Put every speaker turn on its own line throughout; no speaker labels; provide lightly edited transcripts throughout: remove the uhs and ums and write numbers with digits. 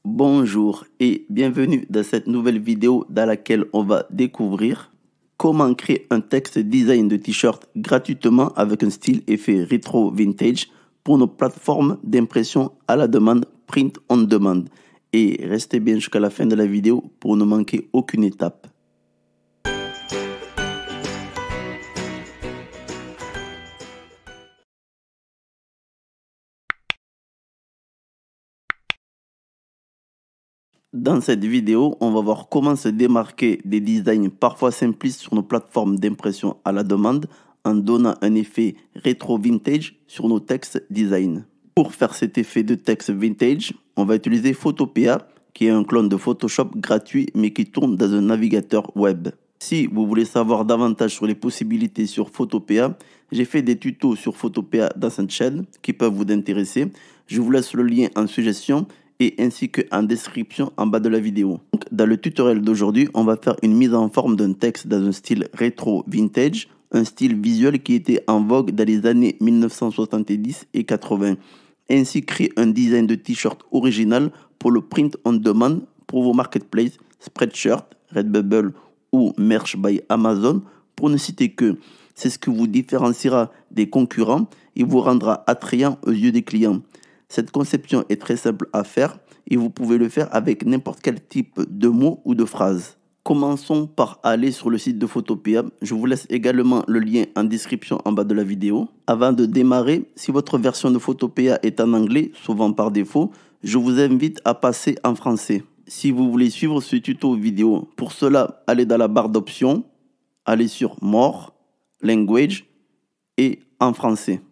Bonjour et bienvenue dans cette nouvelle vidéo dans laquelle on va découvrir comment créer un texte design de t-shirt gratuitement avec un style effet rétro vintage pour nos plateformes d'impression à la demande print on demand. Et restez bien jusqu'à la fin de la vidéo pour ne manquer aucune étape. Dans cette vidéo, on va voir comment se démarquer des designs parfois simplistes sur nos plateformes d'impression à la demande en donnant un effet rétro vintage sur nos textes design. Pour faire cet effet de texte vintage, on va utiliser Photopea, qui est un clone de Photoshop gratuit mais qui tourne dans un navigateur web. Si vous voulez savoir davantage sur les possibilités sur Photopea, j'ai fait des tutos sur Photopea dans cette chaîne qui peuvent vous intéresser. Je vous laisse le lien en suggestion et ainsi qu'en description en bas de la vidéo. Donc, dans le tutoriel d'aujourd'hui, on va faire une mise en forme d'un texte dans un style rétro vintage, un style visuel qui était en vogue dans les années 1970 et 80. Ainsi créer un design de t-shirt original pour le print on demand pour vos marketplaces, Spreadshirt, Redbubble ou Merch by Amazon pour ne citer que. C'est ce qui vous différenciera des concurrents et vous rendra attrayant aux yeux des clients. Cette conception est très simple à faire et vous pouvez le faire avec n'importe quel type de mots ou de phrases. Commençons par aller sur le site de Photopea. Je vous laisse également le lien en description en bas de la vidéo. Avant de démarrer, si votre version de Photopea est en anglais, souvent par défaut, je vous invite à passer en français. Si vous voulez suivre ce tuto vidéo, pour cela, allez dans la barre d'options, allez sur More, Language et en français.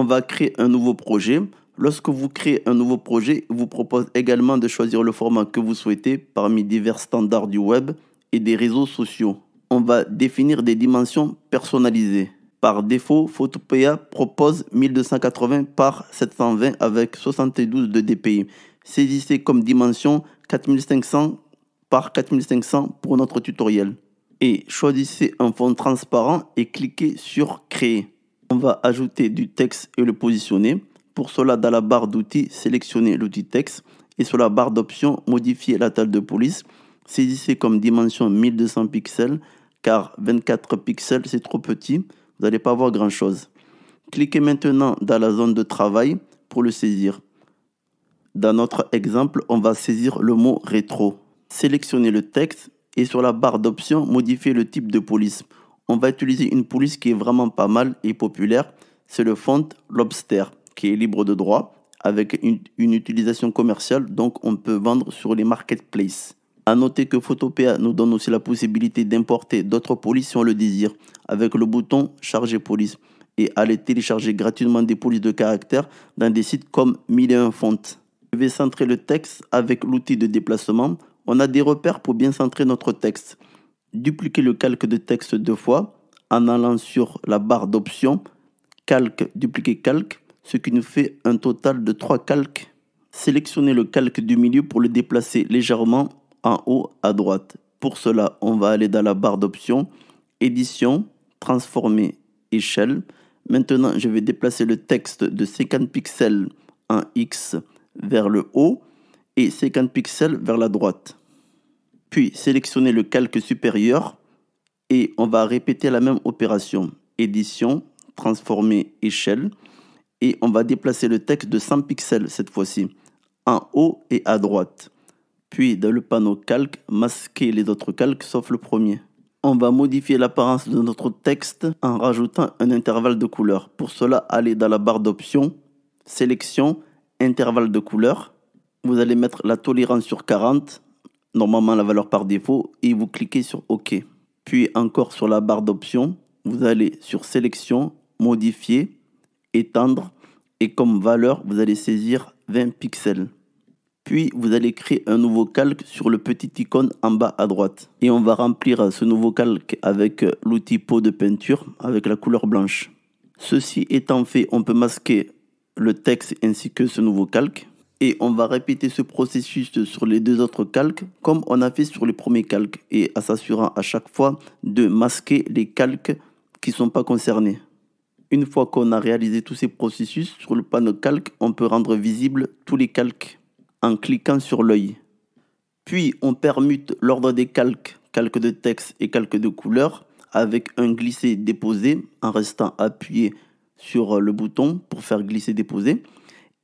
On va créer un nouveau projet. Lorsque vous créez un nouveau projet, il vous propose également de choisir le format que vous souhaitez parmi divers standards du web et des réseaux sociaux. On va définir des dimensions personnalisées. Par défaut, Photopea propose 1280 par 720 avec 72 de dpi. Saisissez comme dimension 4500 par 4500 pour notre tutoriel. Et choisissez un fond transparent et cliquez sur Créer. On va ajouter du texte et le positionner. Pour cela, dans la barre d'outils, sélectionnez l'outil texte et sur la barre d'options, modifiez la taille de police. Saisissez comme dimension 1200 pixels car 24 pixels c'est trop petit, vous n'allez pas voir grand chose. Cliquez maintenant dans la zone de travail pour le saisir. Dans notre exemple, on va saisir le mot rétro. Sélectionnez le texte et sur la barre d'options, modifiez le type de police. On va utiliser une police qui est vraiment pas mal et populaire, c'est le font Lobster, qui est libre de droit, avec une utilisation commerciale, donc on peut vendre sur les marketplaces. À noter que Photopea nous donne aussi la possibilité d'importer d'autres polices si on le désire, avec le bouton Charger police, et aller télécharger gratuitement des polices de caractère dans des sites comme 1001 Fonts. Je vais centrer le texte avec l'outil de déplacement. On a des repères pour bien centrer notre texte. Dupliquez le calque de texte 2 fois en allant sur la barre d'options, calque, dupliquer calque, ce qui nous fait un total de 3 calques. Sélectionnez le calque du milieu pour le déplacer légèrement en haut à droite. Pour cela, on va aller dans la barre d'options, édition, transformer, échelle. Maintenant, je vais déplacer le texte de 50 pixels en X vers le haut et 50 pixels vers la droite. Puis, sélectionnez le calque supérieur et on va répéter la même opération. Édition, transformer, échelle. Et on va déplacer le texte de 100 pixels cette fois-ci, en haut et à droite. Puis dans le panneau calque, masquer les autres calques sauf le premier. On va modifier l'apparence de notre texte en rajoutant un intervalle de couleur. Pour cela, allez dans la barre d'options, sélection, intervalle de couleur. Vous allez mettre la tolérance sur 40, normalement la valeur par défaut, et vous cliquez sur OK. Puis encore sur la barre d'options, vous allez sur sélection, modifier, étendre et comme valeur, vous allez saisir 20 pixels. Puis, vous allez créer un nouveau calque sur le petit icône en bas à droite. Et on va remplir ce nouveau calque avec l'outil pot de peinture avec la couleur blanche. Ceci étant fait, on peut masquer le texte ainsi que ce nouveau calque. Et on va répéter ce processus sur les deux autres calques comme on a fait sur les premiers calques et en s'assurant à chaque fois de masquer les calques qui ne sont pas concernés. Une fois qu'on a réalisé tous ces processus, sur le panneau calque, on peut rendre visible tous les calques. en cliquant sur l'œil. Puis on permute l'ordre des calques, calque de texte et calque de couleur, avec un glisser-déposer en restant appuyé sur le bouton pour faire glisser-déposer.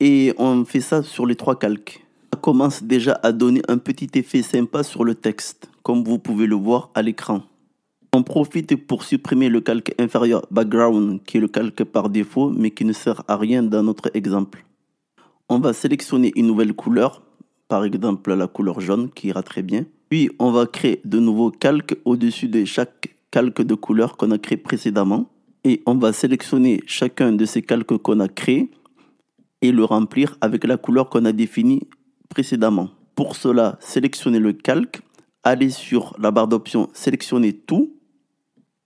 Et on fait ça sur les 3 calques. Ça commence déjà à donner un petit effet sympa sur le texte, comme vous pouvez le voir à l'écran. On profite pour supprimer le calque inférieur background, qui est le calque par défaut, mais qui ne sert à rien dans notre exemple. On va sélectionner une nouvelle couleur, par exemple la couleur jaune, qui ira très bien. Puis on va créer de nouveaux calques au-dessus de chaque calque de couleur qu'on a créé précédemment. Et on va sélectionner chacun de ces calques qu'on a créés et le remplir avec la couleur qu'on a définie précédemment. Pour cela, sélectionnez le calque, allez sur la barre d'options sélectionner tout,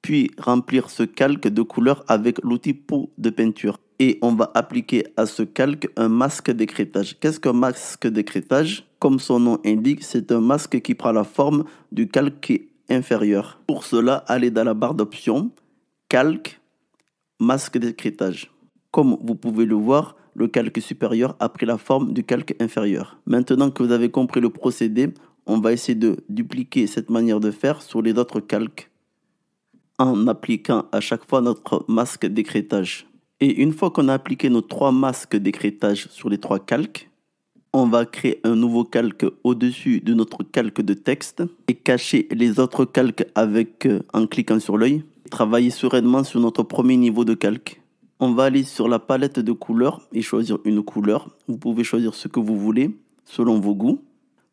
puis remplir ce calque de couleur avec l'outil pot de peinture. Et on va appliquer à ce calque un masque d'écrêtage. Qu'est-ce qu'un masque d'écrêtage? Comme son nom indique, c'est un masque qui prend la forme du calque inférieur. Pour cela, allez dans la barre d'options, calque, masque d'écrêtage. Comme vous pouvez le voir, le calque supérieur a pris la forme du calque inférieur. Maintenant que vous avez compris le procédé, on va essayer de dupliquer cette manière de faire sur les autres calques en appliquant à chaque fois notre masque d'écrêtage. Et une fois qu'on a appliqué nos 3 masques d'écrêtage sur les 3 calques, on va créer un nouveau calque au-dessus de notre calque de texte et cacher les autres calques en cliquant sur l'œil. Travailler sereinement sur notre premier niveau de calque. On va aller sur la palette de couleurs et choisir une couleur. Vous pouvez choisir ce que vous voulez selon vos goûts.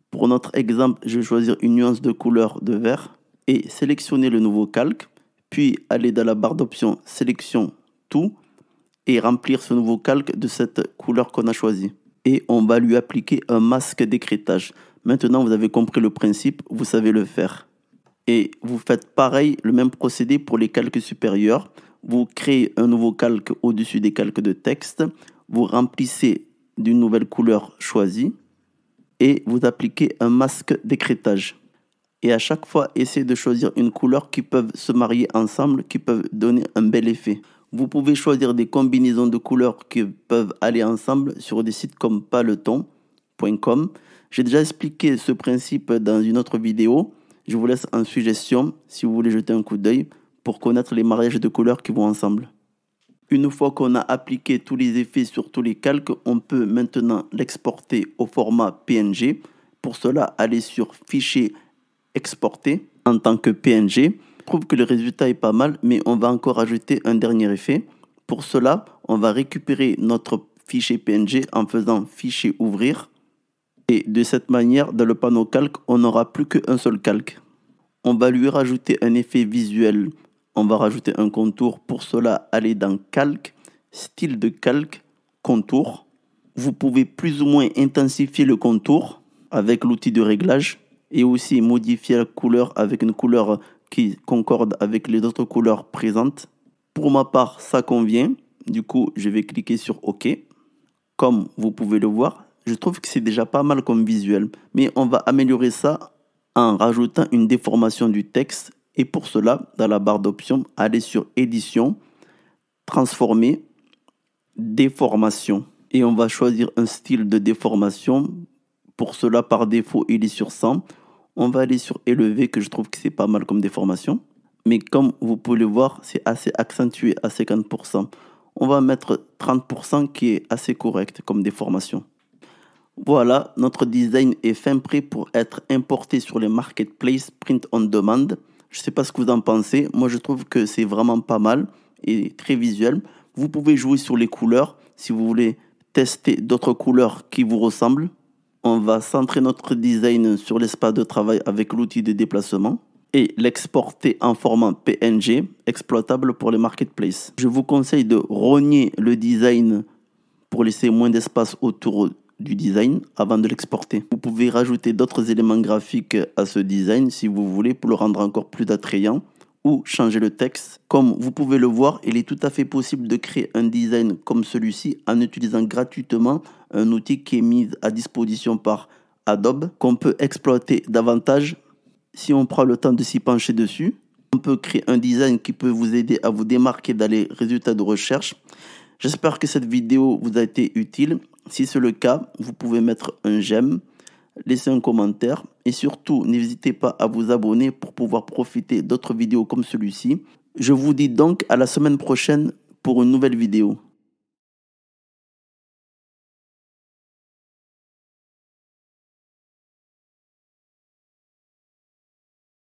Pour notre exemple, je vais choisir une nuance de couleur de vert et sélectionner le nouveau calque. Puis aller dans la barre d'options sélection tout et remplir ce nouveau calque de cette couleur qu'on a choisie. Et on va lui appliquer un masque d'écrêtage. Maintenant, vous avez compris le principe, vous savez le faire. Et vous faites pareil, le même procédé pour les calques supérieurs. Vous créez un nouveau calque au-dessus des calques de texte. Vous remplissez d'une nouvelle couleur choisie et vous appliquez un masque d'écrêtage. Et à chaque fois, essayez de choisir une couleur qui peuvent se marier ensemble, qui peuvent donner un bel effet. Vous pouvez choisir des combinaisons de couleurs qui peuvent aller ensemble sur des sites comme paleton.com. J'ai déjà expliqué ce principe dans une autre vidéo. Je vous laisse en suggestion si vous voulez jeter un coup d'œil pour connaître les mariages de couleurs qui vont ensemble. Une fois qu'on a appliqué tous les effets sur tous les calques, on peut maintenant l'exporter au format PNG. Pour cela, allez sur Fichier, Exporter en tant que PNG. Je trouve que le résultat est pas mal, mais on va encore ajouter un dernier effet. Pour cela, on va récupérer notre fichier PNG en faisant Fichier, Ouvrir. Et de cette manière, dans le panneau calque, on n'aura plus qu'un seul calque. On va lui rajouter un effet visuel. On va rajouter un contour. Pour cela, allez dans Calque, Style de calque, Contour. Vous pouvez plus ou moins intensifier le contour avec l'outil de réglage et aussi modifier la couleur avec une couleur qui concorde avec les autres couleurs présentes. Pour ma part, ça convient. Du coup, je vais cliquer sur OK. Comme vous pouvez le voir, je trouve que c'est déjà pas mal comme visuel. Mais on va améliorer ça en rajoutant une déformation du texte. Et pour cela, dans la barre d'options, allez sur Édition, Transformer, Déformation. Et on va choisir un style de déformation. Pour cela, par défaut, il est sur 100. On va aller sur Élevé, que je trouve que c'est pas mal comme déformation. Mais comme vous pouvez le voir, c'est assez accentué à 50%. On va mettre 30% qui est assez correct comme déformation. Voilà, notre design est fin prêt pour être importé sur les marketplaces print on demand. Je ne sais pas ce que vous en pensez. Moi, je trouve que c'est vraiment pas mal et très visuel. Vous pouvez jouer sur les couleurs si vous voulez tester d'autres couleurs qui vous ressemblent. On va centrer notre design sur l'espace de travail avec l'outil de déplacement et l'exporter en format PNG exploitable pour les marketplaces. Je vous conseille de rogner le design pour laisser moins d'espace autour du design avant de l'exporter. Vous pouvez rajouter d'autres éléments graphiques à ce design si vous voulez pour le rendre encore plus attrayant ou changer le texte. Comme vous pouvez le voir, il est tout à fait possible de créer un design comme celui-ci en utilisant gratuitement un outil qui est mis à disposition par Adobe qu'on peut exploiter davantage si on prend le temps de s'y pencher dessus. On peut créer un design qui peut vous aider à vous démarquer dans les résultats de recherche. J'espère que cette vidéo vous a été utile Si c'est le cas, vous pouvez mettre un j'aime, laisser un commentaire et surtout n'hésitez pas à vous abonner pour pouvoir profiter d'autres vidéos comme celui-ci. Je vous dis donc à la semaine prochaine pour une nouvelle vidéo.